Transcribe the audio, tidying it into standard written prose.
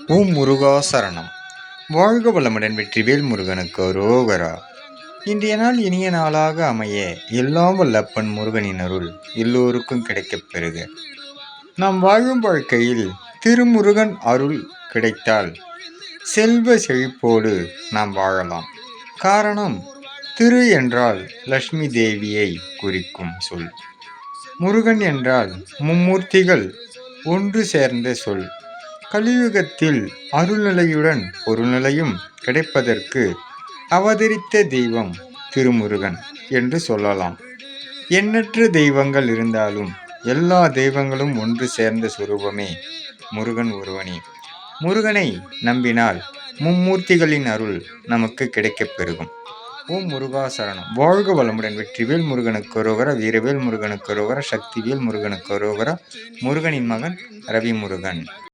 ஓம் முருகா சரணம். வாழ்க வளமுடன். வெற்றிவேல் முருகனுக்கு அரோகரா. இன்றைய நாள் இனிய நாளாக அமைய எல்லாம் வல்லப்பன் முருகனின் அருள் எல்லோருக்கும் கிடைக்கப் பெறுக. நாம் வாழும் வாழ்க்கையில் திருமுருகன் அருள் கிடைத்தால் செல்வ செழிப்போடு நாம் வாழலாம். காரணம், திரு என்றால் லட்சுமி தேவியை குறிக்கும் சொல். முருகன் என்றால் மும்மூர்த்திகள் ஒன்று சேர்ந்த சொல். கலியுகத்தில் அருள்நிலையுடன் பொருள்நிலையும் கிடைப்பதற்கு அவதரித்த தெய்வம் திருமுருகன் என்று சொல்லலாம். எண்ணற்ற தெய்வங்கள் இருந்தாலும் எல்லா தெய்வங்களும் ஒன்று சேர்ந்த சுரூபமே முருகன் ஒருவனே. முருகனை நம்பினால் மும்மூர்த்திகளின் அருள் நமக்கு கிடைக்கப் பெருகும். ஓம் முருகா சரணம். வாழ்க வளமுடன். வெற்றிவேல் முருகனுக்கு அரோகரா. வீரவேல் முருகனுக்கு அரோகரா. சக்திவேல் முருகனுக்கு அரோகரா. முருகனின் மகன் ரவி முருகன்.